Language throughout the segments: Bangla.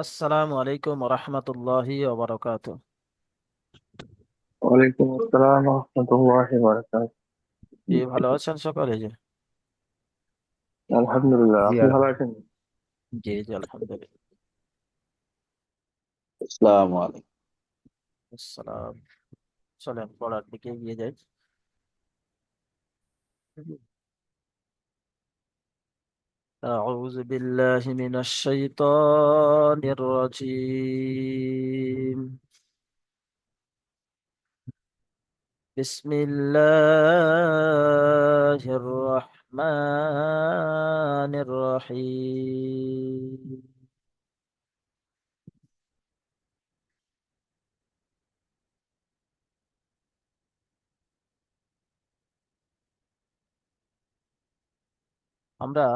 আসসালামু আলাইকুম রহমতুল্লাহি ওয়া বারাকাতুহু। ওয়ালাইকুম আসসালাম রহমতুল্লাহি বারাকাতুহু। ভালো আছেন সকলে? জি আলহামদুলিল্লাহ, জি আপনি ভালো আলহামদুলিল্লাহ। আছেন? জি জি আলহামদুলিল্লাহ। আসসালামু আলাইকুম। আসসালাম। চলেন পড়ার দিকে এগিয়ে যাই। أعوذ بالله من الشيطان الرجيم. بسم الله الرحمن الرحيم. আমরা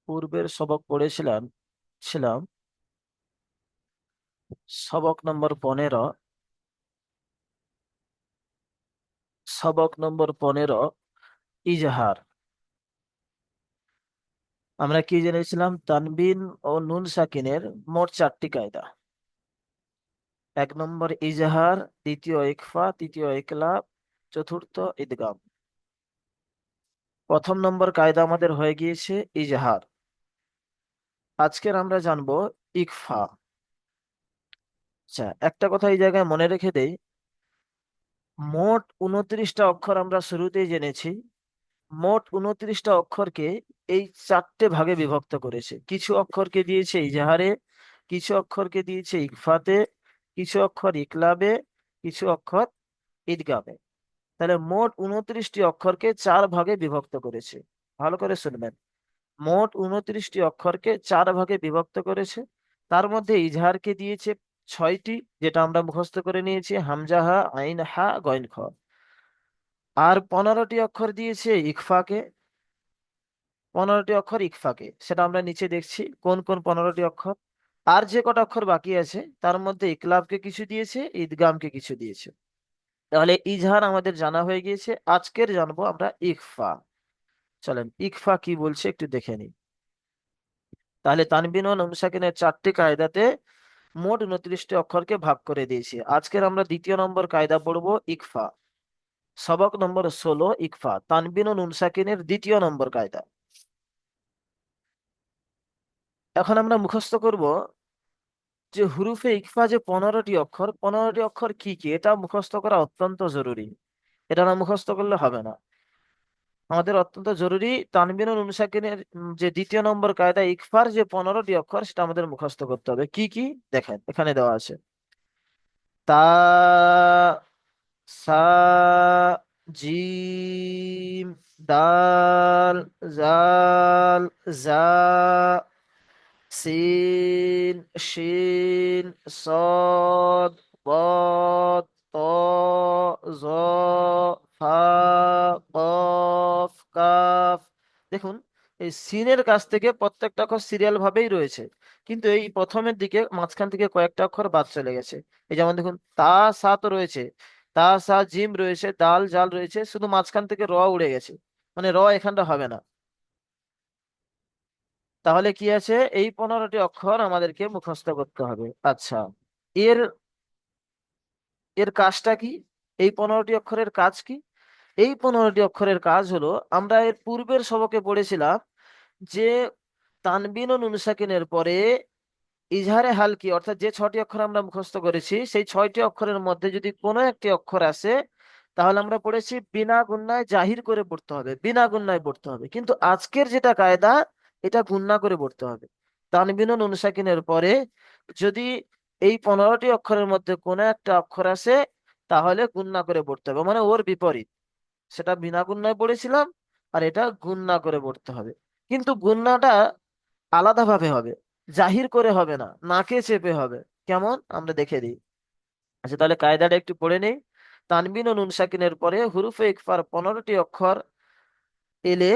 পূর্বের সবক পড়েছিলাম ছিলাম সবক নম্বর 15। ইজহার। আমরা কি জেনেছিলাম? তানবিন ও নুন সাকিনের মোট 4টি কায়দা। 1 নম্বর ইজহার, দ্বিতীয় ইখফা, তৃতীয় ইকলাব, চতুর্থ ইদগাম। প্রথম নম্বর কায়দা আমাদের হয়ে গিয়েছে ইজহার। আজকের আমরা জানবো ইকফা। আচ্ছা, একটা কথা এই জায়গায় মনে রেখে দেই, মোট 29টা অক্ষর আমরা শুরুতেই জেনেছি। মোট 29টা অক্ষরকে এই 4টে ভাগে বিভক্ত করেছে। কিছু অক্ষরকে দিয়েছে ইজাহারে, কিছু অক্ষরকে দিয়েছে ইকফাতে, কিছু অক্ষর ইকলাবে, কিছু অক্ষর ঈদগামে। তাহলে মোট 29টি অক্ষরকে 4 ভাগে বিভক্ত করেছে। ভালো করে শুনবেন, মোট 29টি অক্ষরকে 4 ভাগে বিভক্ত করেছে। তার মধ্যে ইজহারকে দিয়েছে 6টি, যেটা আমরা মুখস্থ করে নিয়েছি, হামজা হা, আইন হা, গইন খ। আর 15টি অক্ষর দিয়েছে ইকফাকে। 15টি অক্ষর ইকফাকে, সেটা আমরা নিচে দেখছি কোন কোন 15টি অক্ষর। আর যে কটা অক্ষর বাকি আছে তার মধ্যে ইকলাবকে কিছু দিয়েছে, ঈদগামকে কিছু দিয়েছে। তাহলে ইজহার আমাদের জানা হয়ে গিয়েছে। আজকের জানবো আমরা ইকফা। চলেন ইকফা কি বলছে একটু দেখে নিই। তাহলে তানবিন ও নুন সাকিনের 4টি কায়দাতে মোট 29টি অক্ষরকে ভাগ করে দিয়েছি। আজকের আমরা দ্বিতীয় নম্বর কায়দা পড়বো ইকফা। সবক নম্বর 16, ইকফা, তানবিন ও নুন সাকিনের দ্বিতীয় নম্বর কায়দা। এখন আমরা মুখস্থ করব যে হুরুফে ইকফা যে 15টি অক্ষর, 15টি অক্ষর কি কি, এটা মুখস্থ করা অত্যন্ত জরুরি। এটা না মুখস্থ করলে হবে না। আমাদের অত্যন্ত জরুরি তানবিন ও নুন সাকিনের যে দ্বিতীয় নম্বর কায়দা ইকফার যে 15টি অক্ষর, সেটা আমাদের মুখস্থ করতে হবে। কি কি দেখেন, এখানে দেওয়া আছে। তা, সা, জিম, দাল, জাল, জা, সিন, শিন, সদ, বদ, ত, জ, ফা, কফ, কাফ। দেখুন, এই সিনের কাছ থেকে প্রত্যেকটা অক্ষর সিরিয়াল ভাবেই রয়েছে, কিন্তু এই প্রথমের দিকে মাঝখান থেকে কয়েকটা অক্ষর বাদ চলে গেছে। এই যেমন দেখুন, তা, সা তো রয়েছে, তা, সা, জিম রয়েছে, দাল, জাল রয়েছে, শুধু মাঝখান থেকে র উড়ে গেছে, মানে র এখানটা হবে না। তাহলে কি আছে? এই 15টি অক্ষর আমাদেরকে মুখস্থ করতে হবে। আচ্ছা, এর এর কাজটা কি? এই 15টি অক্ষরের কাজ কি? এই 15টি অক্ষরের কাজ হলো, আমরা এর পূর্বের সবকে পড়েছিলাম যে তানবিন ও নুন সাকিনের পরে ইজহারে হালকি, অর্থাৎ যে 6টি অক্ষর আমরা মুখস্থ করেছি, সেই 6টি অক্ষরের মধ্যে যদি কোনো একটি অক্ষর আসে, তাহলে আমরা পড়েছি বিনা গুণনায় জাহির করে পড়তে হবে, বিনা গুণনায় পড়তে হবে। কিন্তু আজকের যেটা কায়দা, এটা গুণনা করে পড়তে হবে। তানবিন ও নুন সাকিনের পরে যদি এই 15টি অক্ষরের মধ্যে কোনো একটা অক্ষর আসে, তাহলে গুণনা করে পড়তে হবে, মানে ওর বিপরীত। সেটা বিনা গুণনায় পড়েছিলাম, আর এটা গুণনা করে পড়তে হবে। কিন্তু গুণনাটা আলাদাভাবে হবে, জাহির করে হবে না, নাকে চেপে হবে। কেমন আমরা দেখে দিই। আচ্ছা, তাহলে কায়দাটা একটু পড়ে নেই। তানবিন ও নুন সাকিনের পরে হুরুফে ইকফার 15টি অক্ষর এলে,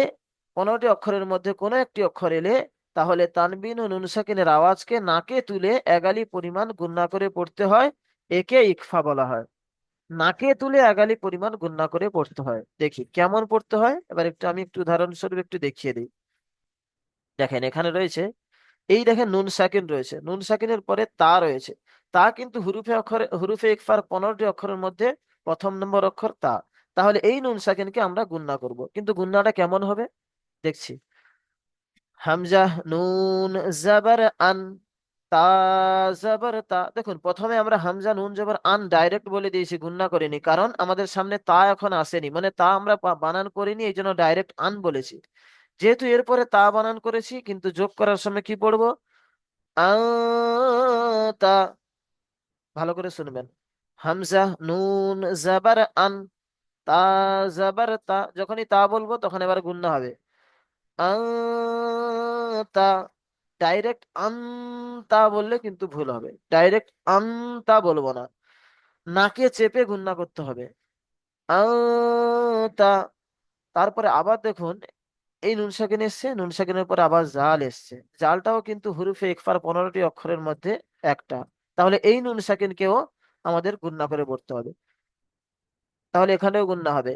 15টি অক্ষরের মধ্যে কোনো একটি অক্ষর এলে, তাহলে তানবিন ও নুন সাকিনের আওয়াজকে নাকে তুলে এগালি পরিমাণ গুণনা করে পড়তে হয়। একে ইকফা বলা হয়। নাকে তুলে এগালি পরিমাণ গুণনা করে পড়তে হয়। দেখি কেমন পড়তে হয়, এবার একটু আমি একটু উদাহরণস্বরূপ একটু দেখিয়ে দিই। দেখেন এখানে রয়েছে, এই দেখেন নুন সাকিন রয়েছে, নুন সাকিনের পরে তা রয়েছে। তা কিন্তু হুরুফে ইকফার 15টি অক্ষরের মধ্যে প্রথম নম্বর অক্ষর তা। তাহলে এই নুন সাকিনকে আমরা গুণনা করব, কিন্তু গুণনাটা কেমন হবে দেখছি। হামজা, নুন, জাবার, আন, তা, জাবার তা। দেখুন প্রথমে আমরা হামজা নুন জাবার আন ডাইরেক্ট বলে দিয়েছি, গুণনা করিনি, কারণ আমাদের সামনে তা এখন আসেনি, মানে তা আমরা বানান করিনি, এই জন্য ডাইরেক্ট আন বলেছি। যেহেতু এরপরে তা বানান করেছি, কিন্তু যোগ করার সময় কি পড়বো? আ, তা। ভালো করে শুনবেন। হামজা, নুন, জাবার, আন, তা, জাবার তা। যখনই তা বলবো তখন এবার গুণনা হবে। আ, তা। ডাইরেক্ট তা বললে কিন্তু ভুল হবে, ডাইরেক্ট তা বলবো না, নাকে চেপে গুণনা করতে হবে। আ, তা। তারপরে আবার দেখুন, এই নুন সাকিন এসছে, নুন সাকিনের পরে আবার জাল এসছে, জালটাও কিন্তু হুরুফে ইকফার 15টি অক্ষরের মধ্যে একটা। তাহলে এই নুন সাকিনকেও আমাদের গুণনা করে পড়তে হবে। তাহলে এখানেও গুণনা হবে।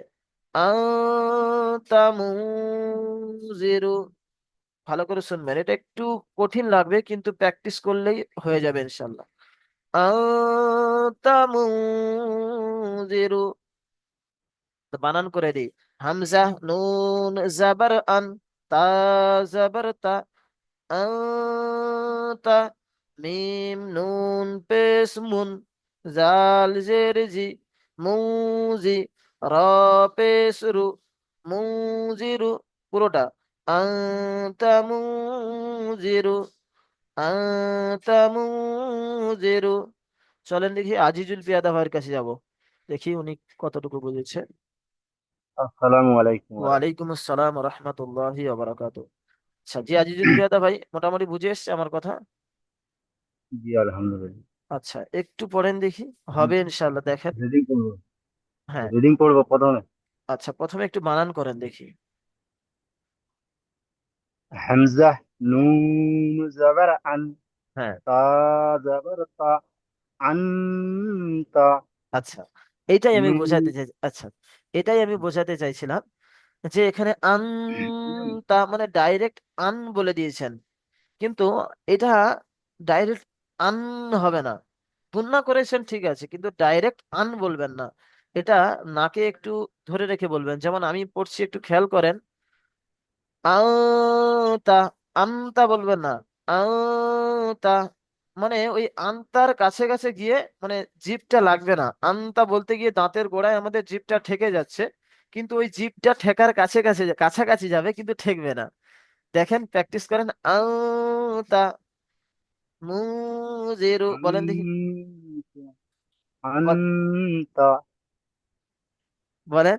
আতামুজিরু। ভালো করে শুনবেন, এটা একটু কঠিন লাগবে, কিন্তু প্র্যাকটিস করলেই হয়ে যাবে ইনশাল্লাহ। আতামুজিরু। তো বানান করে দিই। হামজা, নুন, জাবার, আন, তা, জাবার তা, আতা। মিম, নুন, পেশ, মুন, জাল, জের, জি, মুজি, র, পেশ, রু, মুজিরু। পুরোটা। আতা মুজিরু, আতা মুজিরু। চলেন দেখি আজিজুল পিয়াদা ভাইয়ের কাছে যাব, দেখি উনি কতটুকু বুঝেছে। আসসালামু আলাইকুম ওয়ালাইকুম আসসালাম রহমতুল্লাহি ওয়া বারাকাতুহু। আচ্ছা, জি আজিজুল পিয়াদা ভাই মোটামুটি বুঝে এসছে আমার কথা? জি আলহামদুলিল্লাহ। আচ্ছা, একটু পড়েন দেখি, হবে ইনশাল্লাহ, দেখেন। রিডিং করবো, হ্যাঁ। রিডিং করবো প্রথমে। আচ্ছা, প্রথমে একটু বানান করেন দেখি। হামজা, নুন জাবার আন, হ্যাঁ। তা জাবার তা, আনতা। আচ্ছা, এইটাই আমি বোঝাতে নুন চাই। আচ্ছা, এটাই আমি বোঝাতে চাইছিলাম, যে এখানে তা মানে ডাইরেক্ট বলে দিয়েছেন, কিন্তু এটা ডাইরেক্ট আন হবে না। গুণনা করেছেন ঠিক আছে, কিন্তু ডাইরেক্ট বলবেন না। এটা নাকে একটু ধরে রেখে বলবেন, যেমন আমি পড়ছি, একটু খেয়াল করেন। আতা, আমতা বলবেন না। আতা, মানে ওই আন্তার কাছে কাছে গিয়ে, মানে জিভটা লাগবে না। আন্তা বলতে গিয়ে দাঁতের গোড়ায় আমাদের জিভটা ঠেকে যাচ্ছে, কিন্তু ওই জিভটা ঠেকার কাছে কাছে কাছাকাছি যাবে, কিন্তু ঠেকবে না। দেখেন, প্র্যাকটিস করেন। আতা মুজিরু বলেন দেখি। আনতা, বল- আনতা, বলেন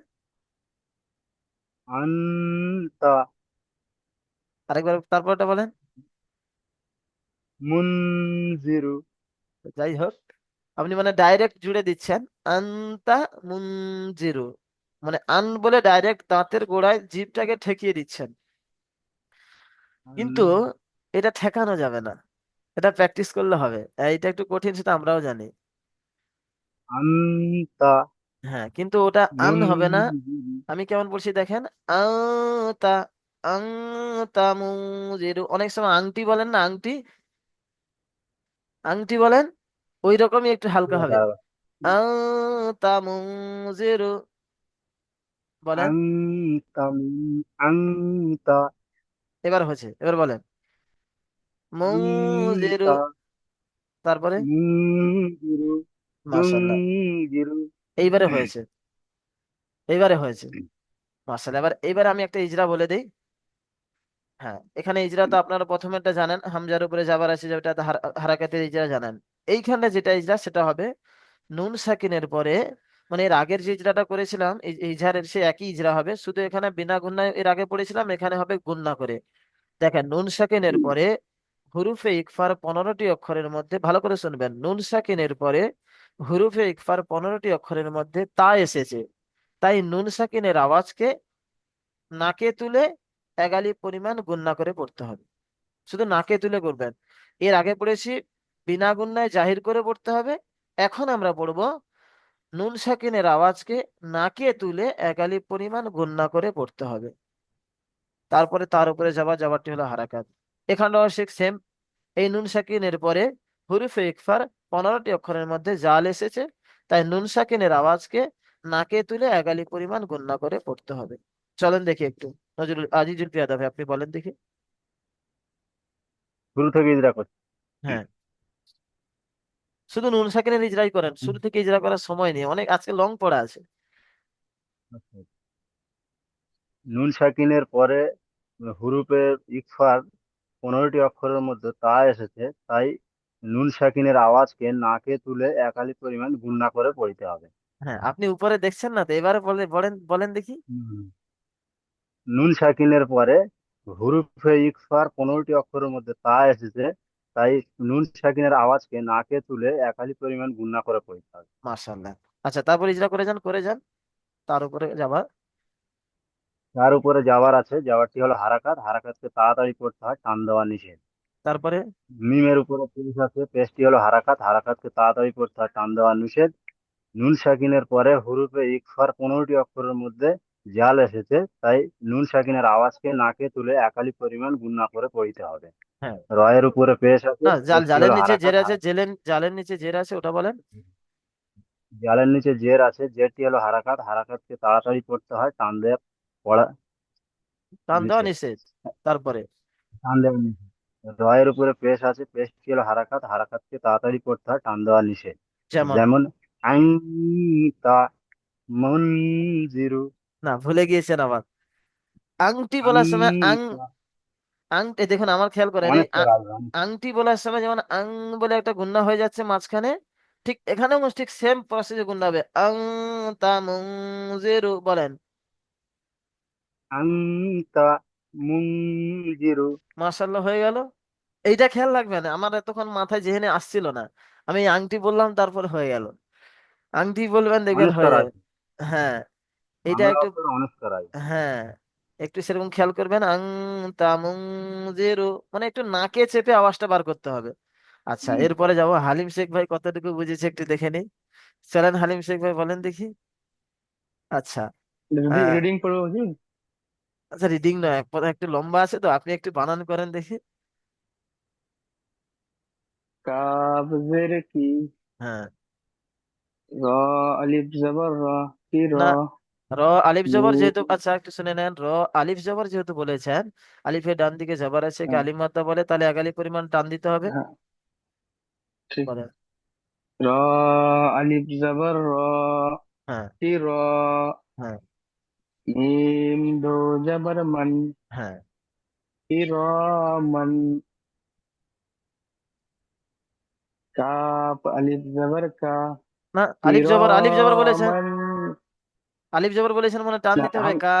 আনতা, আরেকবার, তারপরটা বলেন। মুনজিরু, যাই হোক, আপনি মানে ডাইরেক্ট জুড়ে দিচ্ছেন। আন্তা মুনজিরু, মানে বলে ডাইরেক্ট দাঁতের গোড়ায় জিভটাকে ঠেকিয়ে দিচ্ছেন, কিন্তু এটা ঠেকানো যাবে না, এটা প্র্যাকটিস করলে হবে। এটা একটু কঠিন, সেটা আমরাও জানি। আনতা, হ্যাঁ, কিন্তু ওটা হবে না। মুনজিরু, আমি কেমন বলছি দেখেন। আতা, আংতা মুজিরু। অনেক সময় আংটি বলেন না, আংটি, আংটি বলেন, ওই রকমই একটু হালকা হবে। আংতা মুজিরু বলেন। আনতা, আনতা, এবার হয়েছে, এবার বলেন। মুজিরু, আনতা, তারপরে। মুনজিরু, মাশাল্লাহ, মুনজিরু। এইবারে হয়েছে, এইবারে হয়েছে। মাশাল্লাহ, এইবারে আমি একটা ইজরা বলে দেই। হ্যাঁ, এখানে ইজরা তো আপনারা প্রথমেরটা জানেন, হামজার উপরে যাবার আছে, যেটা হারাকাতের ইজরা জানেন। এইখানে যেটা ইজরা সেটা হবে নুন সাকিনের পরে, মানে এর আগের যে ইজরাটা করেছিলাম, এই এই ইজহারের সে একই ইজরা হবে, শুধু এখানে বিনা গুণনায় এর আগে পড়েছিলাম, এখানে হবে গুণনা করে। দেখেন, নুন সাকিনের পরে হুরুফে ইকফার 15টি অক্ষরের মধ্যে, ভালো করে শুনবেন, নুন সাকিনের পরে হুরুফে ইকফার 15টি অক্ষরের মধ্যে তা এসেছে। তাই নুন সাকিনের আওয়াজকে নাকে তুলে এগালি পরিমাণ গুণনা করে পড়তে হবে। শুধু নাকে তুলে করবেন। এর আগে পড়েছি বিনা গুণনায় জাহির করে পড়তে হবে। এখন আমরা পড়বো নুন সাকিনের আওয়াজকে নাকে তুলে একালি পরিমাণ গুণনা করে পড়তে হবে। তারপরে তার উপরে যাবার, যাবারটি হলো হারাকাত। এখানেও সে সেম। এই নুন সাকিনের পরে হুরুফে ইকফার 15টি অক্ষরের মধ্যে জাল এসেছে, তাই নুন সাকিনের আওয়াজকে নাকে তুলে একালি পরিমাণ গুণনা করে পড়তে হবে। চলেন দেখি একটু। নজরুল আজিজুল পিয়াদা ভাই, আপনি বলেন দেখি। শুরু থেকে ইজরা করছি। হ্যাঁ, শুধু নুন সাকিনের ইজরাই করেন, শুরু থেকে ইজরা করার সময় নেই, অনেক আজকে লং পড়া আছে। আচ্ছা। নুন সাকিনের পরে হুরুফে ইকফার 15টি অক্ষরের মধ্যে তা এসেছে, তাই নুন সাকিনের আওয়াজকে নাকে তুলে একালি পরিমাণ গুণনা করে পড়তে হবে। হ্যাঁ, আপনি উপরে দেখছেন না তো, এবারে বলে বলেন, বলেন দেখি। হুম। নুন সাকিনের পরে হুরুফে ইকফার 15টি অক্ষরের মধ্যে তা এসেছে, তাই নুন সাকিনের আওয়াজকে নাকে তুলে একালি পরিমাণ গুণনা করে পড়তে হবে। মাশাআল্লাহ। আচ্ছা, তারপর ইজরা করে যান, করে যান। তার উপরে যাবার। তার উপরে যাওয়ার আছে, যাওয়ারটি হলো হারাকাত। হারাকাতকে তাড়াতাড়ি করতে হয়, টান দেওয়া নিষেধ। তারপরে। মিমের উপরে পেশ আছে, পেশটি হলো হারাকাত। হারাকাতকে তাড়াতাড়ি করতে হয়, টান দেওয়া নিষেধ। নুন সাকিনের পরে হুরুফে ইকফার 15টি অক্ষরের মধ্যে জাল এসেছে, তাই নুন সাকিনের আওয়াজকে নাকে তুলে একালি পরিমাণ গুণনা করে পড়তে হবে। হ্যাঁ, রয়ের উপরে পেশ আছে, না, জাল, পেশটি জালের হলো নিচে হারাকাত। জের আছে, জালের নিচে জের আছে, ওটা বলেন। জালের নিচে জের আছে, জেরটি হলো হারাকাত। হারাকাতকে তাড়াতাড়ি পড়তে হয়, টান দেওয়া পড়া টান দেওয়া নিষেধ। নিষেধ। তারপরে। টান দেওয়া নিষেধ। রয়ের উপরে পেশ আছে, পেশটি হলো হারাকাত। হারাকাতকে তাড়াতাড়ি পড়তে হয়, টান দেওয়া নিষেধ। যেমন। যেমন আইনতা মনজিরু। না, ভুলে গিয়েছেন আবার। আংটি বলার সময় আইনতা। আংটি দেখুন, আমার খেয়াল করেন, এই অনেক করা আসবে, অনেক। আংটি বলার সময় যেমন বলে একটা গুণনা হয়ে যাচ্ছে মাঝখানে, ঠিক এখানেও ঠিক সেম প্রসেসে গুণনা হবে। তামুজিরু বলেন। আইনতা মুনজিরু। মাশাআল্লাহ, হয়ে গেল। এইটা খেয়াল রাখবেন, আমার এতক্ষণ মাথায় জেহেনে আসছিল না। আমি এই আংটি বললাম, তারপর হয়ে গেল। আংটি বলবেন, দেখবেন অনেক হয়ে করা যায়। আসবে। হ্যাঁ, এটা বাংলা একটু। অক্ষর অনেক করা আসবে। হ্যাঁ, একটু সেরকম খেয়াল করবেন। তামুং জেরো, মানে একটু নাকে চেপে আওয়াজটা বার করতে হবে। আচ্ছা, এরপরে যাবো হালিম শেখ ভাই কতটুকু বুঝেছে একটু দেখে নিই। চলেন, হালিম শেখ ভাই বলেন দেখি। আচ্ছা। আহ, রিডিং পড়বো হুজুর? আচ্ছা, রিডিং নয়, একটু লম্বা আছে তো, আপনি একটু বানান করেন দেখি। কাব জের কি, হ্যাঁ। র আলিফ জবর র, কি র। না, র আলিফ জবর নুন। যেহেতু, আচ্ছা একটু শুনে নেন, আলিফ জবর যেহেতু বলেছেন, আলিফের ডান দিকে জবর আছে, কি হ্যাঁ, আলিফ মাদ্দা বলে, তাহলে এক আলিফ পরিমাণ টান দিতে হবে। হ্যাঁ, ঠিক। বলেন। র আলিফ জবর র, হ্যাঁ। কি র। হ্যাঁ। মিম দো জবর মান, হ্যাঁ। কি র মান। কাপ আলিফ জবর কা, না, কি র আলিফ জবর বলেছেন। মান। আলিফ জবর বলেছেন মানে টান না, দিতে হবে, কা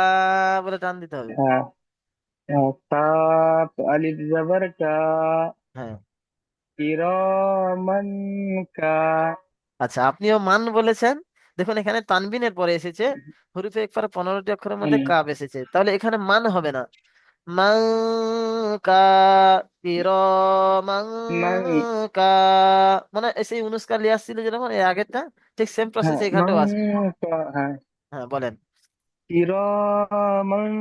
বলে টান দিতে হবে। হ্যাঁ, হ্যাঁ, কাপ আলিফ জবর কা, হ্যাঁ। কিরমান কা। আচ্ছা, আপনিও মান বলেছেন। দেখুন, এখানে তানবিনের পরে এসেছে হুরুফে ইকফার 15টি অক্ষরের মধ্যে হুম, কাব এসেছে, তাহলে এখানে মান হবে না। মান কা কিরমান মান। কা, মানে সেই অনুষ্কার লিয়াস ছিল যেরকম এই আগেরটা, ঠিক সেম প্রসেস হ্যাঁ, মান এখানটাও আসবে। কা, হ্যাঁ। হ্যাঁ, বলেন। কিরমান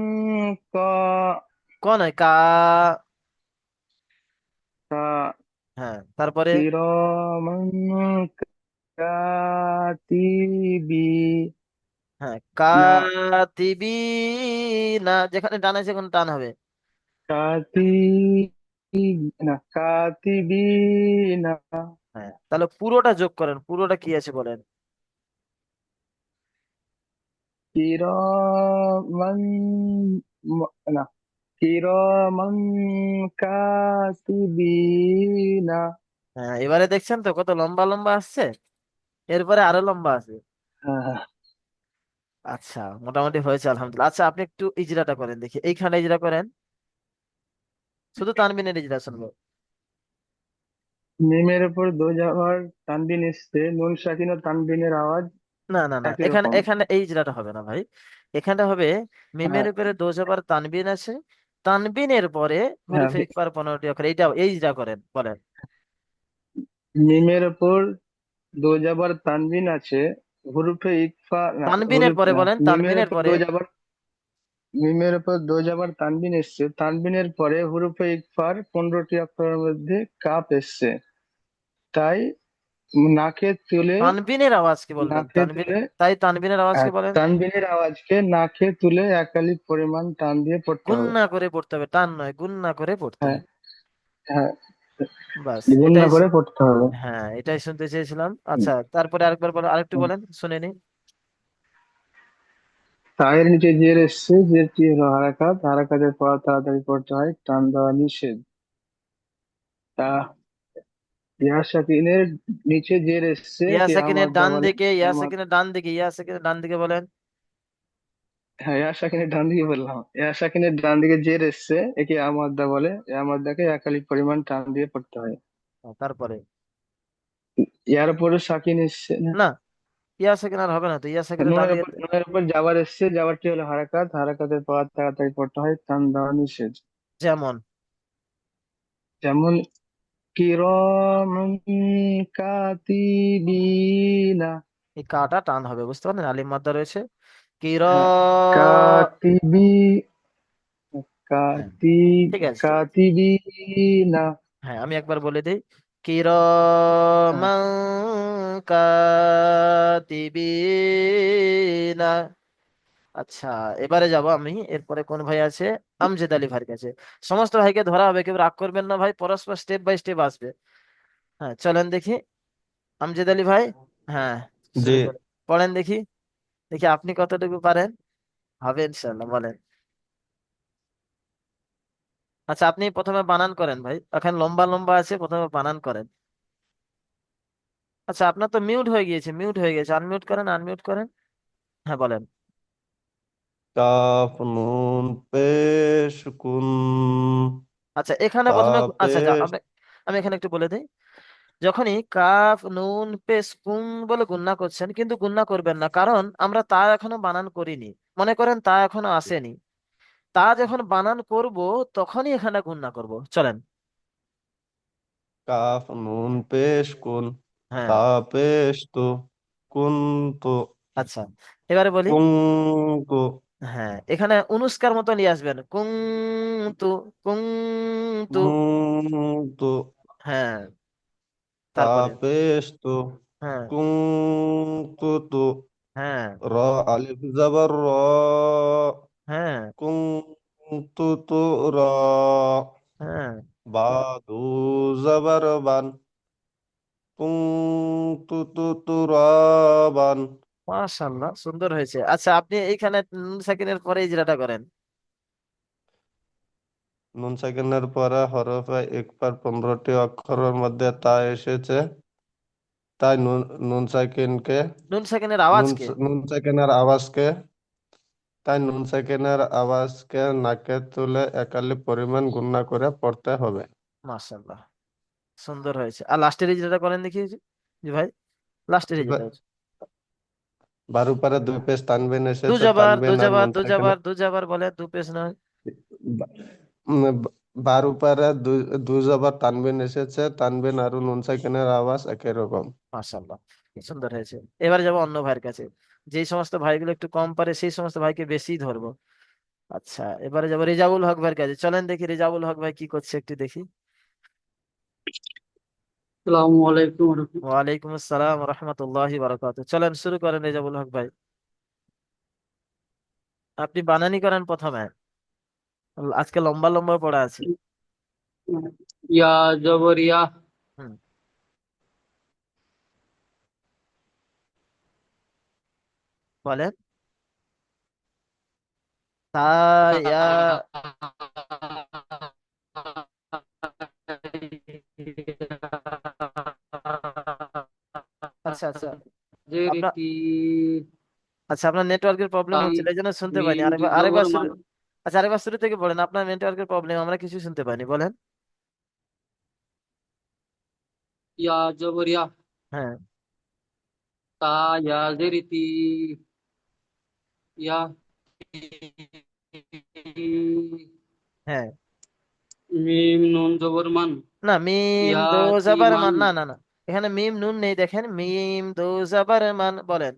কা, ক নয়, কা। কা। হ্যাঁ, তারপরে। কিরমান কাতিবি। হ্যাঁ, না, কাতিবি। না, যেখানে টান আছে সেখানে টান হবে। কাতি, না, কাতিবি। না, হ্যাঁ, তাহলে পুরোটা যোগ করেন, পুরোটা কি আছে বলেন। কিরমান, না, কিরমান কাতিবিনা। হ্যাঁ, এবারে দেখছেন তো কত লম্বা লম্বা আসছে, এরপরে আরো লম্বা আছে। হ্যাঁ, আচ্ছা, মোটামুটি হয়েছে আলহামদুলিল্লাহ। আচ্ছা, আপনি একটু ইজরাটা করেন দেখি, এইখানে ইজরা করেন, শুধু তানবিনের ইজরা শুনবো। মিমের উপর দো যাবার তানবিন এসছে, নুন সাকিন ও তানবিনের আওয়াজ না, না, না, একই এখানে রকম। এখানে এই ইজরাটা হবে না ভাই। এখানে হবে মিমের হ্যাঁ, উপরে দো জবর তানবিন আছে, তানবিনের পরে হ্যাঁ, হুরুফে ইকফার 15টি অক্ষর, এইটা এই ইজরা করেন, বলেন। মিমের উপর দো যাবার তানবিন আছে, হুরুফে ইকফা, না, তানবিনের হুরুফ, পরে না, বলেন, মিমের তানবিনের উপর পরে। দো যাবার, মিমের উপর দোজ আবার তানবিন এসছে, তানবিনের পরে হুরুফে ইকফার 15টি অক্ষরের মধ্যে কাপ এসছে, তাই নাকে তুলে, তানবিনের আওয়াজকে বলবেন, নাকে তুলে, তাই তানবিনের আওয়াজকে বলেন। তানবিনের আওয়াজকে নাকে তুলে এক আলিফ পরিমাণ টান দিয়ে পড়তে হবে। গুন্না করে পড়তে হবে, টান নয়, গুন্না করে পড়তে হ্যাঁ, হবে। হ্যাঁ, বাস গুণনা এটাই করে পড়তে হবে। হ্যাঁ, এটাই শুনতে চেয়েছিলাম। হুম, আচ্ছা, তারপরে আরেকবার বলেন, আরেকটু হুম। বলেন, শুনে নি। তায়ের নিচে জের এসছে, জেরটি হলো হারাকাত, হারাকাতের পর তাড়াতাড়ি পড়তে হয়, টান দেওয়া নিষেধ। তা ইয়া সাকিনের নিচে জের এসছে, ইয়া কে সাকিনের আমাদা ডান বলে, দিকে, ইয়া সাকিনের ডান দিকে, ইয়া সাকিনের ডান দিকে বলেন। হ্যাঁ ইয়া সাকিনের ডান দিকে বললাম, ইয়া সাকিনের ডান দিকে জের এসছে, একে আমাদা বলে, এ আমাদাকে একালিক পরিমাণ টান দিয়ে পড়তে হয়। তারপরে ইয়ার উপরে সাকিন এসছে না, না, ইয়া সাকিন আর হবে না তো, ইয়া সাকিনের ডান নুনের দিকে উপর, নুনের উপর জাবার এসছে, জাবারটি হলো হারাকাত, হারাকাতের পর তাড়াতাড়ি পড়তে হয়, টান দেওয়া নিষেধ। যেমন যেমন কিরমান কাতিবিনা। এই কাটা টান হবে, বুঝতে পারলেন, আলিফ মাদ্দা রয়েছে। কির হ্যাঁ, কাতিবি, হ্যাঁ, কাতি, ঠিক আছে, ঠিক আছে। কাতিবিনা। হ্যাঁ, আমি একবার বলে দিই। হ্যাঁ, কিরমান কাতিবিনা। আচ্ছা, এবারে যাব আমি, এরপরে কোন ভাই আছে? আমজেদ আলী ভাইয়ের কাছে। সমস্ত ভাইকে ধরা হবে, কেউ রাগ করবেন না ভাই, পরস্পর স্টেপ বাই স্টেপ আসবে। হ্যাঁ, চলেন দেখি। আমজেদ আলী ভাই, হ্যাঁ, জি। শুরু করে পড়েন দেখি। দেখি আপনি কতটুকু পারেন, হবে ইনশাল্লাহ, বলেন। আচ্ছা, আপনি প্রথমে বানান করেন ভাই, এখন লম্বা লম্বা আছে, প্রথমে বানান করেন। আচ্ছা, আপনার তো মিউট হয়ে গিয়েছে, মিউট হয়ে গেছে, আনমিউট করেন, আনমিউট করেন। হ্যাঁ, বলেন। কাফ নুন পেশ কুন। আচ্ছা, এখানে প্রথমে, আচ্ছা আচ্ছা, তাপেশ। আমি এখানে একটু বলে দিই। যখনই কাফ নুন পেশ কুম বলে গুণনা করছেন, কিন্তু গুণনা করবেন না, কারণ আমরা তা এখনো বানান করিনি। মনে করেন তা এখনো আসেনি। তা যখন বানান করব, তখনই এখানে গুণনা করব, চলেন। কাফ নুন পেশ কুন। হ্যাঁ, তাপেশ তু। কুন তু। আচ্ছা, এবারে বলি। কুং তু। হ্যাঁ, এখানে অনুষ্কার মতো নিয়ে আসবেন, কুং তু, কুং তু। কুং তু। হ্যাঁ, তারপরে তাপেশ তু। হ্যাঁ, কুং তু তু। হ্যাঁ, র আলিফ জবর র। হ্যাঁ, কুং তু তু র। হ্যাঁ, বা দু জবর বান। তুরাবান। মাশাআল্লাহ, সুন্দর হয়েছে। আচ্ছা, আপনি এইখানে নুন সাকিনের পরে ইজরাটা করেন। নুন সেকেন্ডের পরে হরফে ইকফার 15টি অক্ষরের মধ্যে তা এসেছে, তাই নুন নুন সাকিনকে নুন সাকিনের নুন আওয়াজকে। নুন সেকেন্ডের আওয়াজকে তাই নুন সেকেন্ডের আওয়াজকে নাকে তুলে একালি পরিমাণ গুণনা করে পড়তে হবে। মাশাআল্লাহ, সুন্দর হয়েছে। আর লাস্টের ইজরাটা করেন দেখি, জি জি ভাই, লাস্টের ইজরাটা হচ্ছে। বারো পারে দুই পেশ তানবিন দু এসেছে, জবর, দু তানবিন আর জবর, নুন দু সেকেন্ড। জবর, দু জবর বলে, দু পেশ নয়। বারো পারে দুই জবর তানবিন এসেছে, তানবিন আর নুন সেকেন্ডের আওয়াজ একই রকম। মাশাআল্লাহ, কি সুন্দর হয়েছে। এবারে যাবো অন্য ভাইয়ের কাছে। যেই সমস্ত ভাইগুলো একটু কম পারে, সেই সমস্ত ভাইকে বেশি ধরবো। আচ্ছা, এবারে যাবো রেজাউল হক ভাইয়ের কাছে। চলেন দেখি রেজাউল হক ভাই কি করছে, একটু দেখি। আসসালামু আলাইকুম রহমতুল্লাহ। ওয়ালাইকুম আসসালাম রহমতুল্লাহি বারাকাতুহু। চলেন শুরু করেন রেজাউল হক ভাই। আপনি বানানি করেন প্রথমে, আজকে লম্বা লম্বা পড়া আছে। ইয়া জবর ইয়া, হুম, বলেন। তা, ইয়া। আচ্ছা, আচ্ছা, আপনার, জেরিতি, আচ্ছা, আপনার নেটওয়ার্কের প্রবলেম তাই হচ্ছিল, এই জন্য শুনতে পাইনি। মিম আরেকবার, জবর আরেকবার শুরু। মান। আচ্ছা, আরেকবার শুরু থেকে বলেন, আপনার নেটওয়ার্কের প্রবলেম, আমরা কিছু শুনতে পাইনি, বলেন। ইয়া জবর ইয়া, হ্যাঁ, তা ইয়া জেরিতি, ইয়া, হ্যাঁ, মিম নুন জবর মান। না, মিম ইয়া দো তি জাবার মান, মান, না না না, এখানে মিম নুন নেই, দেখেন, মিম দো জাবার মান, বলেন।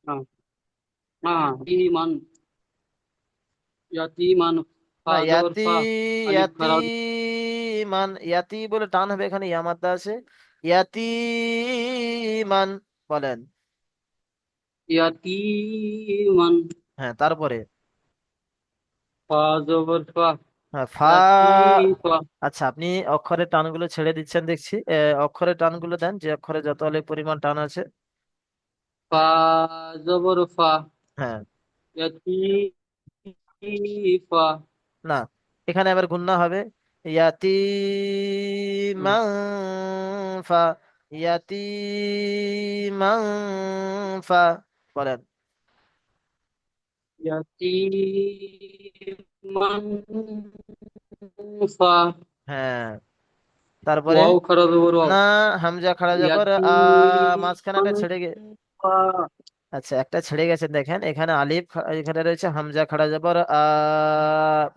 हाँ हाँ ईमान ইয়াতিমান ফা না, জবর ইয়াতি, ফা আলিফ ইয়াতি খারা মান, ইয়াতি বলে টান হবে, এখানে ইয়া মাদ্দা আছে। ইয়াতি মান বলেন। ইয়াতিমান হ্যাঁ, তারপরে ফা জবর ফা হ্যাঁ, ফা। লাতিফা আচ্ছা, আপনি অক্ষরের টানগুলো ছেড়ে দিচ্ছেন দেখছি। অক্ষরের টানগুলো দেন, যে অক্ষরে যত অনেক পরিমাণ টান আছে। ফা জবর ফা হ্যাঁ। লাতিফা না, এখানে আবার গুণনা হবে। ইয়াতি হুম, মাং ফা, ইয়াতি মাং ফা বলেন। ইয়াতিমান ফা হ্যাঁ, তারপরে ওয়াও খারা জবর ওয়াও না, হামজা খাড়া যাবার মাঝখানে ইয়াতিমান একটা ছেড়ে ফা আচ্ছা, একটা ছেড়ে গেছে দেখেন, এখানে আলিফ এখানে রয়েছে হামজা খাড়া যাবার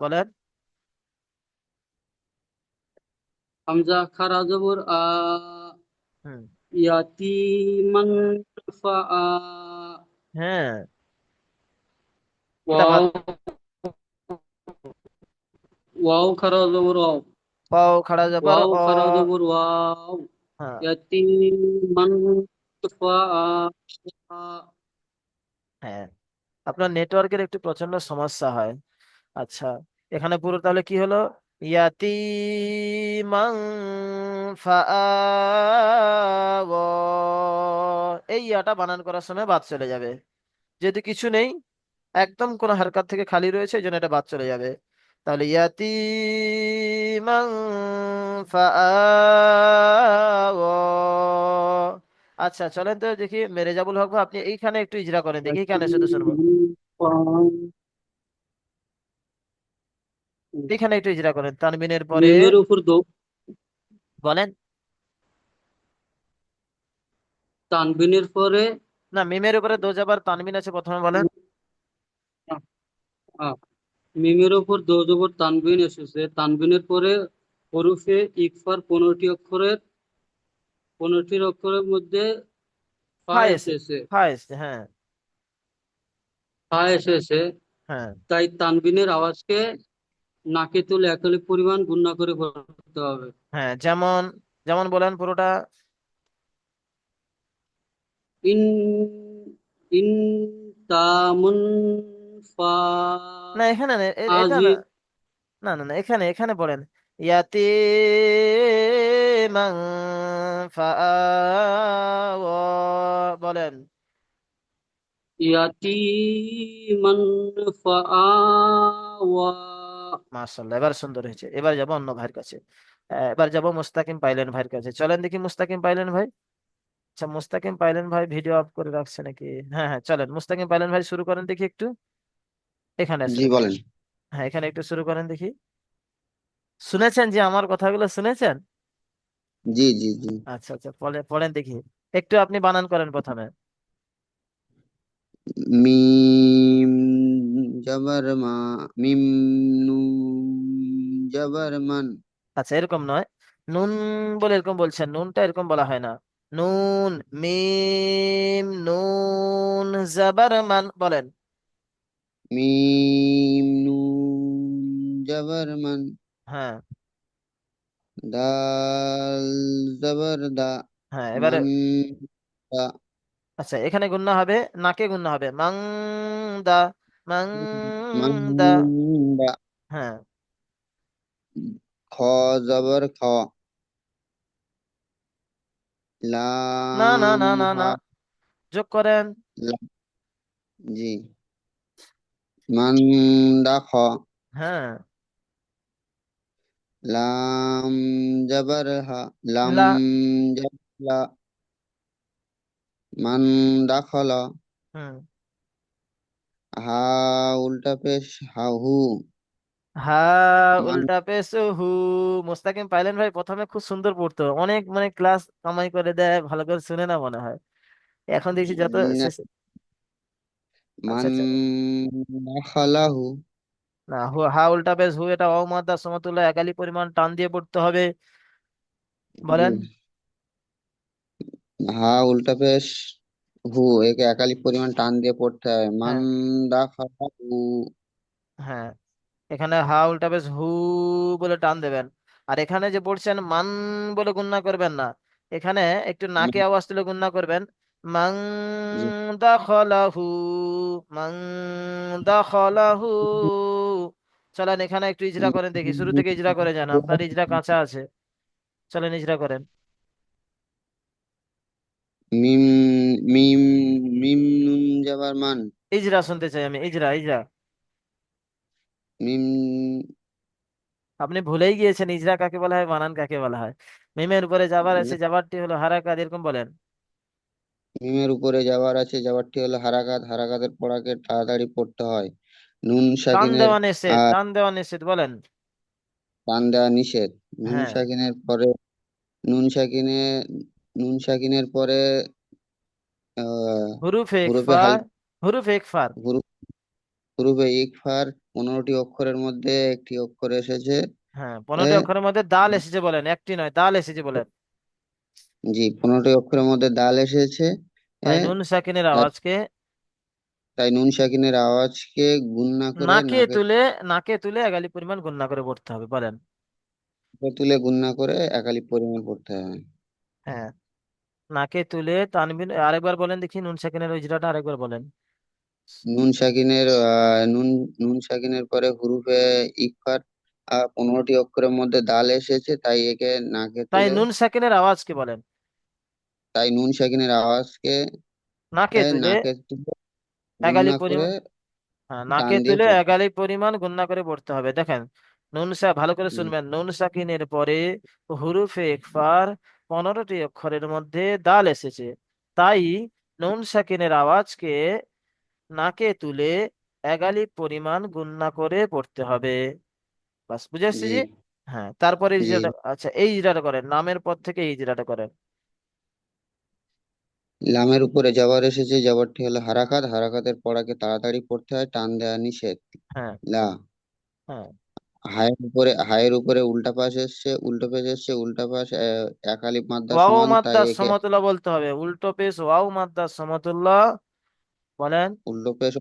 বলেন। হামজা খারা জবর হুম। ইয়াতিমান ফা হ্যাঁ, এটা ওয়াও ওয়াও খারা জবর ওয়াও পাও খাড়া যাবার ওয়াও খারা জবর ওয়াও হ্যাঁ। ইয়াতিমান ফা হ্যাঁ, আপনার নেটওয়ার্কের একটু প্রচন্ড সমস্যা হয়। আচ্ছা, এখানে পুরো তাহলে কি হলো? ইয়াতিমাং এই ইয়াটা বানান করার সময় বাদ চলে যাবে। যদি কিছু নেই, একদম কোনো হারকাত থেকে খালি রয়েছে, এই জন্য এটা বাদ চলে যাবে। তাহলে ইয়াতিমাং ফাআওয়া। আচ্ছা, চলেন তো দেখি মেরেজাবুল হক ভাই, আপনি এইখানে একটু ইজরা করেন দেখি, এখানে শুধু শুনবো। ইয়াতিমান ফা এখানে একটু ইজরা করেন তানবিনের পরে মিমের উপর দো বলেন। তানবিনের পরে না, মিমের উপরে দো জাবার তানবিন আছে, প্রথমে বলেন। আ, মিমের উপর দো জবর তানবিন এসেছে তানবিনের পরে হরফে ইকফার 15টি অক্ষরের মধ্যে ফা হ্যাঁ এসে, এসেছে হ্যাঁ এসে, হ্যাঁ। ফা এসেছে হ্যাঁ। তাই তানবিনের আওয়াজকে নাকে তুলে একলিফ পরিমাণ গুণনা করে পড়তে হবে হ্যাঁ, যেমন, যেমন বলেন পুরোটা। ইন ইন তামুন ফা না, এখানে না, এটা আজি না। না না না, এখানে এখানে বলেন। ইয়াতি মাং বলেন। ইয়াতিমান ফাআওয়া মাশাআল্লাহ, এবার সুন্দর হয়েছে। এবার যাবো অন্য ভাইয়ের কাছে। এবার যাবো মুস্তাকিম পাইলেন ভাইয়ের কাছে। চলেন দেখি মুস্তাকিম পাইলেন ভাই। আচ্ছা, মুস্তাকিম পাইলেন ভাই ভিডিও অফ করে রাখছে নাকি? হ্যাঁ হ্যাঁ, চলেন মুস্তাকিম পাইলেন ভাই শুরু করেন দেখি একটু। এখানে জি শুরু করেন। বলেন। হ্যাঁ, এখানে একটু শুরু করেন দেখি। শুনেছেন যে আমার কথাগুলো শুনেছেন? জি জি জি। আচ্ছা আচ্ছা, পড়েন পড়েন দেখি। একটু আপনি বানান করেন প্রথমে। মিম জবর মা, মিম নুন জবর মান। আচ্ছা, এরকম নয়। নুন বলে এরকম বলছেন, নুনটা এরকম বলা হয় না। নুন, মিম নুন জাবার মান বলেন। মিম নুন জবর মান। হ্যাঁ। দাল জবর দা, হ্যাঁ, এবারে মান দা। আচ্ছা, এখানে গুণনা হবে, নাকে গুণনা হবে মাং দা, মাং মান দা। দা। হ্যাঁ। খ জবর খ, না না লাম না না না, হা। যোগ করেন। জি, মান দা খ, হ্যাঁ। লাম জবর হা, লাম লা। জবর লা, মান দাখলা। হুম। হা উল্টা পেশ হাহু, হা মান। উল্টা পেশ হু। মুস্তাকিম পাইলেন ভাই প্রথমে খুব সুন্দর পড়তো, অনেক মানে ক্লাস কামাই করে দেয়, ভালো করে শুনে না মনে হয়। এখন দেখছি যত শেষে। আচ্ছা মান আচ্ছা। দাখালাহু। না, হা উল্টা পেশ হু, এটা অমাদ্দা সমতুল্য একালি পরিমাণ টান দিয়ে পড়তে হবে। জি, বলেন। হা উল্টা পেশ হু, একে একালিক পরিমাণ টান দিয়ে পড়তে হবে। মান হ্যাঁ দাখালাহু। হ্যাঁ, এখানে হা উল্টা বেশ হু বলে টান দেবেন। আর এখানে যে পড়ছেন মান বলে গুণনা করবেন না, এখানে একটু নাকে আওয়াজ তুলে গুণনা করবেন। মান জি। দাখালাহু, মান দাখালাহু। চলেন এখানে একটু ইজরা করেন দেখি, শুরু থেকে ইজরা করে যান, আপনার ইজরা কাঁচা আছে। চলেন ইজরা করেন। মিম মিম মিম নুন যাবার মান। ইজরা শুনতে চাই আমি, ইজরা ইজরা। মিম আপনি ভুলেই গিয়েছেন ইজরা কাকে বলা হয়, বানান কাকে বলা হয়। মিমের উপরে যাবার আছে, যাবারটি হলো হারাকাত, এরকম বলেন। মিমের উপরে যাওয়ার আছে, যাওয়ারটি হলো হারাকাত, হারাকাতের পড়াকে তাড়াতাড়ি পড়তে হয়। নুন টান সাকিনের দেওয়া নিষেধ, আর টান দেওয়া নিষেধ বলেন। টান দেওয়া নিষেধ। নুন হ্যাঁ, সাকিনের পরে নুন সাকিনে নুন সাকিনের পরে আহ হুরুফে হুরুফে ইকফা, হাল হুরুফে ইকফার। হুরুফ হুরুফে ইকফার 15টি অক্ষরের মধ্যে একটি অক্ষর এসেছে। হ্যাঁ, এ, 15টি অক্ষরের মধ্যে দাল এসেছে বলেন, একটি নয়, দাল এসেছে বলেন। জি, 15টি অক্ষরের মধ্যে দাল এসেছে। এ, তাই নুন সাকিনের তাই আওয়াজকে তাই নুন সাকিনের আওয়াজকে গুণ না করে নাকে নাকে তুলে, নাকে তুলে এগালি পরিমাণ গুণনা করে পড়তে হবে বলেন। তুলে গুণ না করে একালি পরিমাণ পড়তে হয়। হ্যাঁ, নাকে তুলে তানবিন, আরেকবার বলেন দেখি নুন সাকিনের ওই ইজরাটা আরেকবার বলেন। নুন সাকিনের নুন সাকিনের পরে হুরুফে ইকফার 15টি অক্ষরের মধ্যে দাল এসেছে, তাই একে নাকে তাই তুলে নুন সাকিনের আওয়াজকে বলেন তাই নুন সাকিনের আওয়াজকে নাকে তুলে নাকে তুলে গুণ এগালি না করে পরিমাণ। হ্যাঁ, টান নাকে দিয়ে তুলে পড়তে এগালি পরিমাণ গুণনা করে পড়তে হবে। দেখেন, ভালো করে হয়। শুনবেন, নুন সাকিনের পরে হুরুফে ইকফার 15টি অক্ষরের মধ্যে দাল এসেছে, তাই নুন সাকিনের আওয়াজকে নাকে তুলে এগালি পরিমাণ গুণনা করে পড়তে হবে। বাস বুঝে আসছে জি জি? হ্যাঁ, তারপরে এই জি। ইজরাটা, আচ্ছা এই ইজরাটা করেন, নামের পর থেকে এই ইজরাটা করেন। লামের উপরে যাবার এসেছে, যাবারটি হলো হারাকাত, হারাকাতের পড়াকে তাড়াতাড়ি পড়তে হয়, টান দেওয়া নিষেধ। হ্যাঁ লা। হ্যাঁ, হায়ের উপরে উল্টা পাশ এসছে, উল্টো পেশ এসছে, উল্টা পাশ এক আলিফ মাদ্দা ওয়াও সমান, তাই মাদ্দা একে সমতুল্য বলতে হবে, উল্টো পেশ ওয়াও মাদ্দা সমতুল্য বলেন। উল্টো পেশ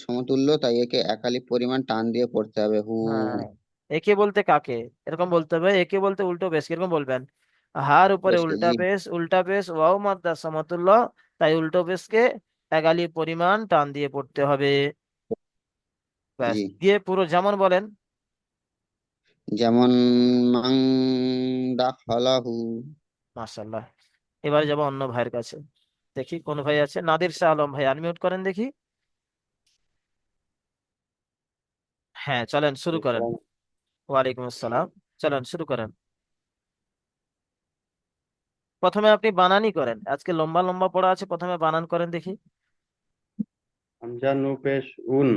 সমতুল্য, তাই একে এক আলিফ পরিমাণ টান দিয়ে পড়তে হবে। হু। হ্যাঁ, একে বলতে কাকে, এরকম বলতে হবে, একে বলতে উল্টো পেশ, কিরকম বলবেন? হার উপরে বেশকে উল্টা জি পেশ, উল্টা পেশ ওয়াও মাদ্দা সমতুল্য, তাই উল্টো পেশকে এগালি পরিমাণ টান দিয়ে পড়তে হবে। ব্যাস, জি। দিয়ে পুরো যেমন বলেন। যেমন মাং দাখালাহু। মাশাল্লাহ। এবারে যাবো অন্য ভাইয়ের কাছে, দেখি কোন ভাই আছে, নাদির শাহ আলম ভাই, আনমিউট করেন দেখি। হ্যাঁ, চলেন শুরু করেন। ওয়ালাইকুম আসসালাম। চলেন শুরু করেন। প্রথমে আপনি বানানই করেন, আজকে লম্বা লম্বা পড়া আছে, প্রথমে বানান করেন দেখি। হামজা নু পেশ উন,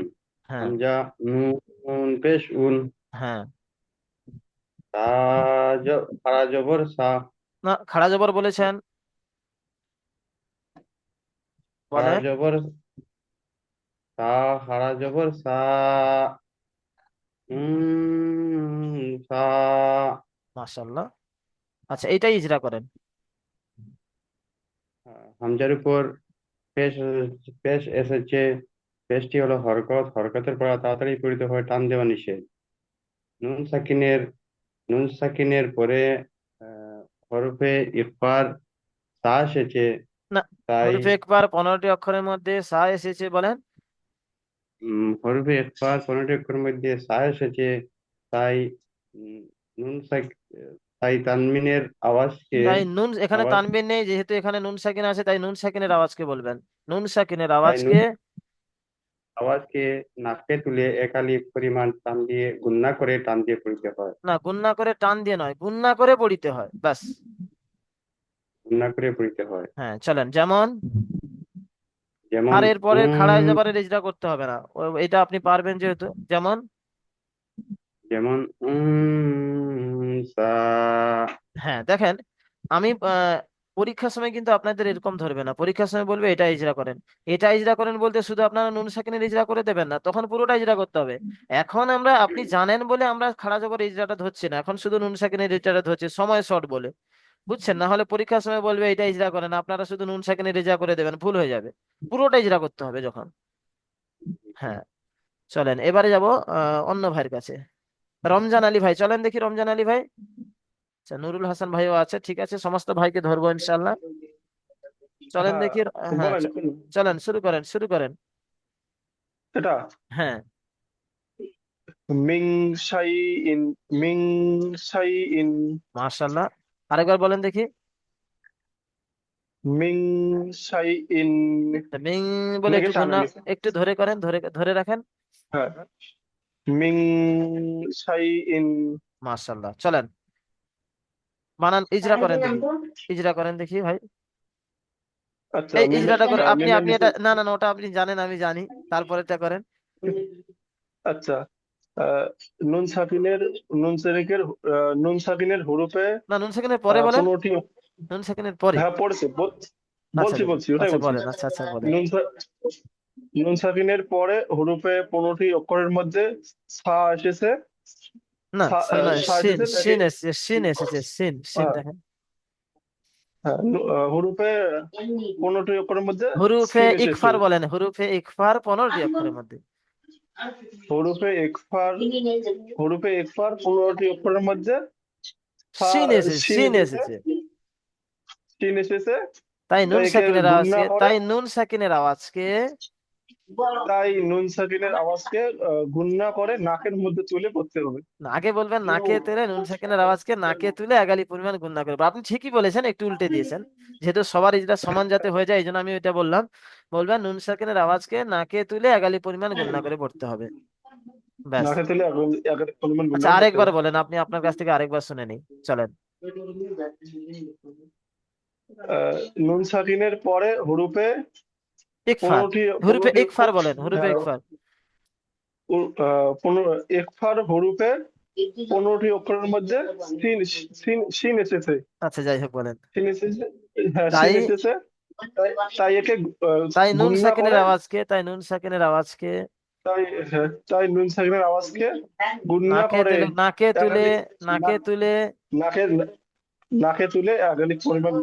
হ্যাঁ হামজা নু নুন পেশ উন, হ্যাঁ, তা খাড়া জবর সা, না খাড়া জবর বলেছেন, খাড়া বলেন। জবর সা, খাড়া জবর সা, সা। মাশাল্লাহ। আচ্ছা এইটাই ইজরা করেন। হামজার উপর পেশ পেশ এসেছে, পেশটি হলো হরকত, হরকতের পড়া তাড়াতাড়ি পড়িত হয়, টান দেওয়া নিষেধ। নুন সাকিনের নুন সাকিনের পরে আহ, হরফে ইফার সা এসেছে, না, তাই হরফে একবার 15টি অক্ষরের মধ্যে সা এসেছে বলেন। হরফে ইফার 15টি অক্ষরের মধ্যে সা এসেছে, তাই উম, নুন সাক তাই তানমিনের আওয়াজকে তাই নুন, এখানে আওয়াজ তানবিন নেই যেহেতু এখানে নুন সাকিন আছে, তাই নুন সাকিনের আওয়াজকে বলবেন। নুন সাকিনের তাই আওয়াজকে, নুন আওয়াজকে নাকে তুলে একালি পরিমাণ টান দিয়ে গুণনা করে টান দিয়ে পড়িতে হয়, না গুণনা করে টান দিয়ে নয়, গুণনা করে পড়িতে হয় ব্যাস। গুণনা করে পড়িতে হয়। হ্যাঁ চলেন, যেমন যেমন হারের পরের খাড়ায় যাবারের ইজরা করতে হবে না, এটা আপনি পারবেন যেহেতু। যেমন, যেমন সা। হ্যাঁ দেখেন, আমি পরীক্ষার সময় কিন্তু আপনাদের এরকম ধরবে না, পরীক্ষার সময় বলবে এটা ইজরা করেন। এটা ইজরা করেন বলতে শুধু আপনারা নুন সাকিনের ইজরা করে দেবেন না, তখন পুরোটা ইজরা করতে হবে। এখন আমরা, আপনি জানেন বলে আমরা খাড়া জবর ইজরাটা ধরছি না, এখন শুধু নুন সাকিনের ইজরাটা ধরছি, সময় শর্ট বলে। বুঝছেন? না হলে পরীক্ষার সময় বলবে এটা ইজরা করেন, আপনারা শুধু নুন সাকিনে রেজা করে দেবেন, ভুল হয়ে যাবে। পুরোটা ইজরা করতে হবে যখন। হ্যাঁ, চলেন এবারে যাব অন্য ভাইয়ের কাছে। রমজান আলী ভাই, চলেন দেখি রমজান আলী ভাই। আচ্ছা, নুরুল হাসান ভাইও আছে, ঠিক আছে, সমস্ত ভাইকে ধরবো ইনশাল্লাহ। চলেন হ্যাঁ, দেখি। হ্যাঁ, বলেন। চলেন শুরু করেন, শুরু করেন। এটা হ্যাঁ, Ming Sai in, Ming Sai in, মাশাল্লাহ। আরেকবার বলেন দেখি। Ming Sai in. মিং বলে নাকি একটু টান গুণা, হয়ে গেছে? একটু ধরে করেন, ধরে ধরে রাখেন। হ্যাঁ, মিং সাই ইন। মাশাল্লাহ, চলেন বানান ইজরা করেন দেখি। ইজরা করেন দেখি ভাই। আচ্ছা, এই ইজরাটা করে আপনি, মিমের আপনি নিচে। এটা, না না না, ওটা আপনি জানেন, আমি জানি, তারপরেটা করেন। আচ্ছা, আহ, নুন সাকিনের, নুন সেরেকের, নুন সাকিনের হরফে না, নুন সেকেন্ডের পরে বলেন। 15টি। নুন সেকেন্ডের পরে। হ্যাঁ, পড়েছে, আচ্ছা, বলছি ওটাই আচ্ছা বলছি। বলেন, আচ্ছা আচ্ছা বলেন। নুন নুন সাকিনের পরে হরফে 15টি অক্ষরের মধ্যে সা এসেছে। না, না, সা সিন, এসেছে তাকে। সিন এসেছে, সিন এসেছে, সিন, সিন হ্যাঁ, দেখেন। হ্যাঁ, হরফে 15টি অক্ষরের মধ্যে হুরুফে সিন এসেছে। ইকফার বলেন, হুরুফে ইকফার 15টি অক্ষরের মধ্যে। হরফে একফার, হরফে একফার 15টি অক্ষরের মধ্যে সিন এসেছে, সিন সিন এসেছে। এসেছে। সিন এসেছে। তাই নুন তাই একে সাকিনের গুণনা আওয়াজকে, করে, তাই নুন সাকিনের আওয়াজকে, তাই নুন সাকিনের আওয়াজকে গুণনা করে নাকের মধ্যে তুলে পড়তে হবে। না, আগে বলবেন নাকে তুলে, নুন সাকিনের আওয়াজকে নাকে তুলে এগালি পরিমাণ গুণনা করবো। আপনি ঠিকই বলেছেন, একটু উল্টে দিয়েছেন। যেহেতু সবার এটা সমান যাতে হয়ে যায়, এই জন্য আমি এটা বললাম। বলবেন নুন সাকিনের আওয়াজকে নাকে তুলে এগালি পরিমাণ গুণনা করে পড়তে হবে, ব্যাস। নাকে তুলে এক এক পরিমাণ গুণনা আচ্ছা, করে পড়তে আরেকবার হবে। বলেন, আপনি আপনার কাছ থেকে আরেকবার শুনে নিই। চলেন। আহ, নুন সাকিনের পরে হরফে ইকফার, 15টি, হুরুফে ইকফার বলেন, হুরুফে হ্যাঁ, ইকফার। একফার হরফে 15টি অক্ষরের মধ্যে সিন, সিন এসেছে। আচ্ছা, যাই হোক বলেন। সিন এসেছে। হ্যাঁ, তাই, সিন এসেছে। তাই তাই একে তাই নুন গুণনা সাকিনের করে, আওয়াজকে, তাই নুন সাকিনের আওয়াজকে তাই, হ্যাঁ, তাই নুন সাকিনের আওয়াজকে গুণনা নাকে করে তুলে, নাকে তুলে, একাধিক, নাকে তুলে নাকে, নাকে তুলে একাধিক পরিমাণ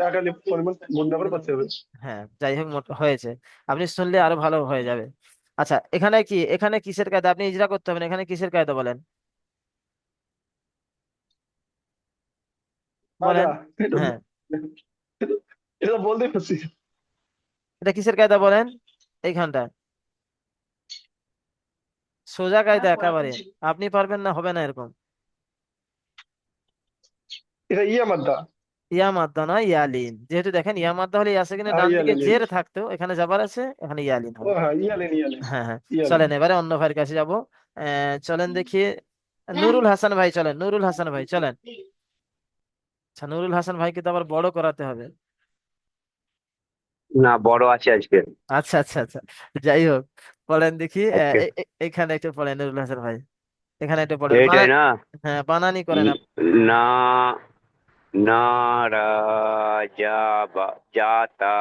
একাধিক পরিমাণ গুণনা করে পড়তে হবে। হ্যাঁ, যাই হোক, হয়েছে। আপনি শুনলে আরো ভালো হয়ে যাবে। আচ্ছা, এখানে কি, এখানে কিসের কায়দা আপনি ইজরা করতে হবে, এখানে কিসের কায়দা বলেন, আদা, বলেন। এটা হ্যাঁ, এটা বলতে পারছি। এটা কিসের কায়দা বলেন, এইখানটা সোজা কায়দা একেবারে। আপনি পারবেন না, হবে না এরকম। এটা মাদ্দা। ইয়া মাদ্দা নয়, ইয়ালিন। যেহেতু দেখেন ইয়া মাদ্দা হলে ইয়া সেখানে ডান দিকে ইয়ালেন। জের থাকতো, এখানে জাবার আছে, এখানে ইয়ালিন ও হবে। হ্যাঁ, ইয়ালেন। হ্যাঁ হ্যাঁ। ইয়ালেন। চলেন এবারে অন্য ভাইয়ের কাছে যাব। চলেন দেখি। নুরুল হাসান ভাই, চলেন নুরুল হাসান ভাই, চলেন। আচ্ছা, নুরুল হাসান ভাইকে তো আবার বড় করাতে হবে। না, বড় আছে আজকে। আচ্ছা আচ্ছা আচ্ছা, যাই হোক, পড়েন দেখি। আজকে এখানে একটু পড়েন নুরুল হাসান ভাই, এখানে একটু পড়েন এইটাই না। হ্যাঁ, বানানি করেন না, না, রা, যা, বা, যাতা।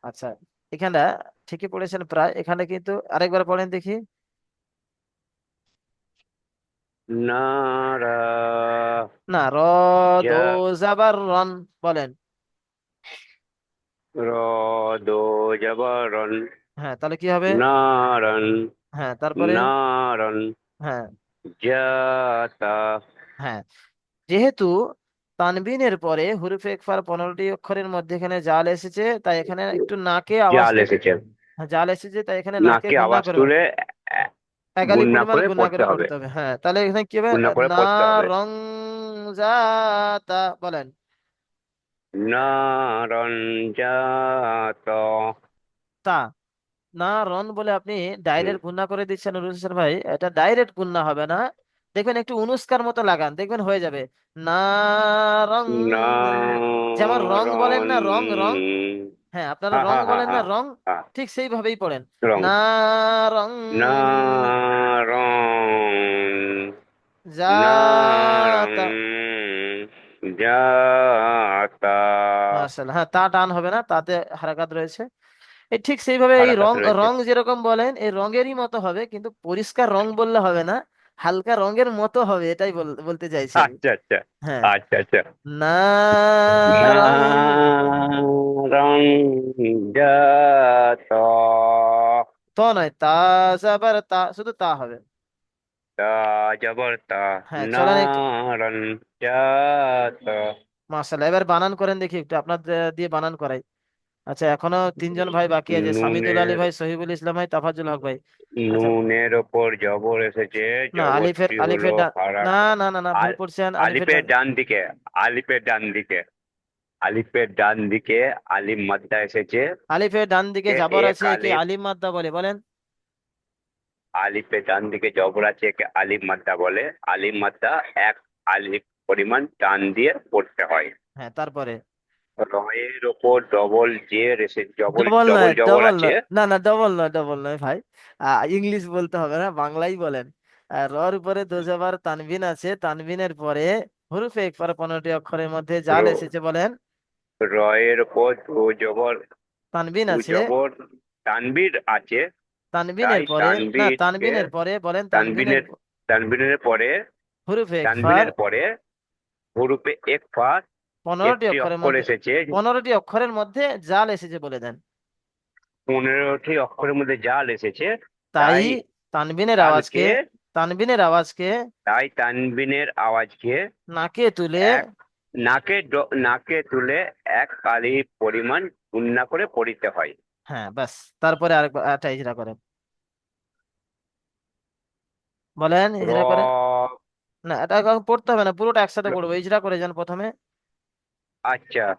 আচ্ছা, এখানটা ঠিকই পড়েছেন প্রায়, এখানে কিন্তু আরেকবার পড়েন দেখি। না, রা, না, র, দো, যা, জাবার রন বলেন। র, দো, জবরন। হ্যাঁ, তাহলে কি হবে? নারন, হ্যাঁ, তারপরে। নারন, হ্যাঁ যাতা। হ্যাঁ, যেহেতু তানবিনের পরে হুরুফে ইকফার 15টি অক্ষরের মধ্যে এখানে জাল এসেছে, তাই এখানে একটু নাকে জাল আওয়াজটা, এসেছে, হ্যাঁ, জাল এসেছে, তাই এখানে নাকে নাকে গুণা আওয়াজ করে তুলে এগালি গুণনা পরিমাণ করে গুণা পড়তে করে হবে, পড়তে হবে। হ্যাঁ, তাহলে এখানে কি হবে? গুণনা করে না, পড়তে হবে। রং, জাতা বলেন। নারন, যাতা। তা, না রন বলে আপনি ডাইরেক্ট গুণা করে দিচ্ছেন নুরুল হোসেন ভাই, এটা ডাইরেক্ট গুণা হবে না। দেখবেন একটু অনুষ্কার মতো লাগান, দেখবেন হয়ে যাবে। না, রং, যেমন রং বলেন নারন। না, রং রং। হ্যাঁ, আপনারা হা রং হা হা বলেন হা না, রং, হা। ঠিক সেইভাবেই পড়েন। রং। না, রং, নারং, নারং, জাতা। যাতা। মাশাআল্লাহ, হ্যাঁ, তা টান হবে না, তাতে হারাকাত রয়েছে। এই ঠিক সেইভাবে এই হারাকাত রং, রয়েছে। রং যেরকম বলেন এই রঙেরই মতো হবে, কিন্তু পরিষ্কার রং বললে হবে না। হালকা রঙের মতো হবে, এটাই বলতে চাইছি আমি। আচ্ছা আচ্ছা হ্যাঁ, আচ্ছা আচ্ছা। নারং। নারং জাত। ত নয়, তা যাবার তা, শুধু তা হবে। তা জবর তা। হ্যাঁ, চলেন একটু। নারং জাত। মাশাআল্লাহ, এবার বানান করেন দেখি একটু, আপনার দিয়ে বানান করাই। আচ্ছা, এখনো তিনজন ভাই বাকি আছে, সামিদুল আলী নুনের ভাই, শহীবুল ইসলাম ভাই, তাফাজ্জুল হক ভাই। আচ্ছা, নুনের ওপর জবর এসেছে, না, আলিফের জবরটি হলো আলিফের হারাক। না, না, না, না, ভুল আল- পড়ছেন, আলিফের আলিফের ডান। ডান দিকে, আলিফের ডান দিকে, আলিফের ডান দিকে আলিফ মাদ্দা এসেছে। আলিফের ডান দিকে এ জাবর এক আছে, একে আলিফ। আলিম মাদ্দা বলে, বলেন। আলিফের ডান দিকে জবর আছে, একে আলিফ মাদ্দা বলে। আলিফ মাদ্দা এক আলিফ পরিমাণ টান দিয়ে পড়তে হয়। হ্যাঁ, তারপরে রয়ের ওপর ডবল জের এসে ডবল ডবল নয়, ডবল জবর ডবল আছে। নয়, না, না, ডবল নয়, ডবল নয় ভাই। ইংলিশ বলতে হবে না, বাংলাই বলেন। রর উপরে দোজাবার তানবিন আছে, তানবিনের পরে হরফে একবার 15টি অক্ষরের মধ্যে জাল র- এসেছে, বলেন। রয়ের ওপর দো জবর, তানবিন দু আছে, জবর, তানবীর আছে। তানবিনের তাই পরে, না, তানবীরকে, তানবিনের পরে বলেন, তানবিনের তানবিনের, তানবিনের পরে, হরফে একবার তানবিনের পরে হুরুফে একফা 15টি একটি অক্ষরের অক্ষর মধ্যে, এসেছে। 15টি অক্ষরের মধ্যে জাল এসেছে বলে দেন। 15টি অক্ষরের মধ্যে জাল এসেছে। তাই তাই তানবিনের আওয়াজকে, জালকে, তানবিনের আওয়াজকে তাই তানবিনের আওয়াজকে নাকে তুলে, এক নাকে তুলে এক কালি পরিমাণ গুণনা করে পড়িতে হয়। হ্যাঁ, ব্যাস। তারপরে আরেকবার একটা ইজরা করেন, বলেন, ইজরা করেন। র। না, এটা এখন পড়তে হবে না, পুরোটা একসাথে পড়বো, ইজরা করে যান প্রথমে। আচ্ছা।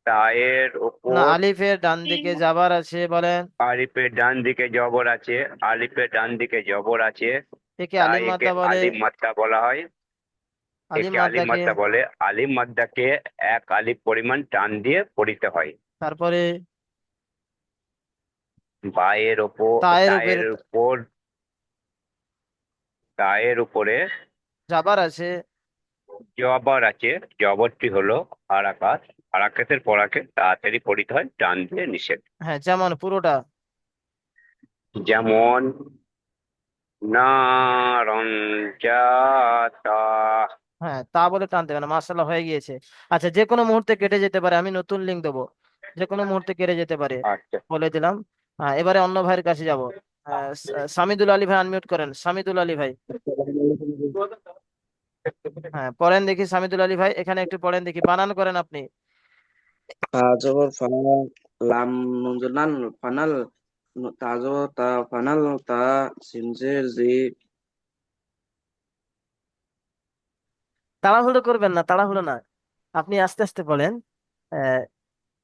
তায়ের না, ওপর আলিফের ডান দিকে জাবার আছে, বলেন। আলিফের ডান দিকে জবর আছে, আলিফের ডান দিকে জবর আছে। একে তাই আলিম একে মাদ্দা বলে, আলিম মাদ্দা বলা হয়। আলিম একে আলিম মাদ্দাকে। মাদ্দা বলে। আলিম মাদ্দাকে এক আলিফ পরিমাণ টান দিয়ে পড়িতে হয়। তারপরে বায়ের ওপর, তায়ের উপরে তায়ের উপর, তায়ের উপরে জাবার আছে। জবর আছে। জবরটি হলো হারাকাত। হারাকাতের পরাকে তাড়াতাড়ি পড়িতে হয়, টান দিয়ে নিষেধ। হ্যাঁ, যেমন পুরোটা। যেমন নারন জাতা। হ্যাঁ, তা বলে টানতে হবে না, মার্শাল্লাহ, হয়ে গিয়েছে। আচ্ছা, যে কোনো মুহূর্তে কেটে যেতে পারে, আমি নতুন লিঙ্ক দেবো, যে কোনো মুহূর্তে কেটে যেতে পারে, আচ্ছা। বলে দিলাম। হ্যাঁ, এবারে অন্য ভাইয়ের কাছে যাব। সামিদুল আলী ভাই, আনমিউট করেন, সামিদুল আলী ভাই। হ্যাঁ, পড়েন দেখি সামিদুল আলী ভাই, এখানে একটু পড়েন দেখি, বানান করেন আপনি। ফা জবর ফা, লাম নুন জের লান, ফানাল, তা জবর তা, ফানাল তা, সিন জের জি। তাড়াহুড়ো করবেন না, তাড়াহুড়ো না, আপনি আস্তে আস্তে বলেন। আহ,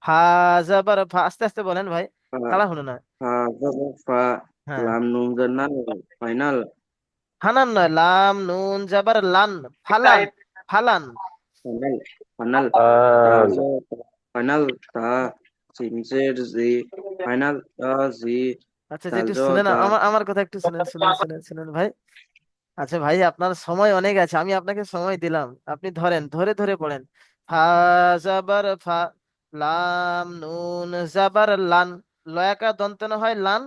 ফা যাবার ফা, আস্তে আস্তে বলেন ভাই, ফা, তাড়াহুড়ো না। ফা জবর ফা, হ্যাঁ, লাম নুন জের লান, ফাইনাল। হানান নয়, লাম নুন যাবার লান, ফালান, ফালান। ফাইনাল, ফাইনাল, তা আল। জবর তা, ফাইনাল তা, সিন জের জি, ফাইনাল তা জি, আচ্ছা, যে দাল একটু জবর শুনেন, দা। আমার আমার কথা একটু শুনেন, শুনেন, শুনেন, শুনেন ভাই। আচ্ছা ভাই, আপনার সময় অনেক আছে, আমি আপনাকে সময় দিলাম, আপনি ধরেন, ধরে ধরে পড়েন। ফা জাবার ফা, লাম নুন জাবার লান, লয়াকা দন্তন হয় লান।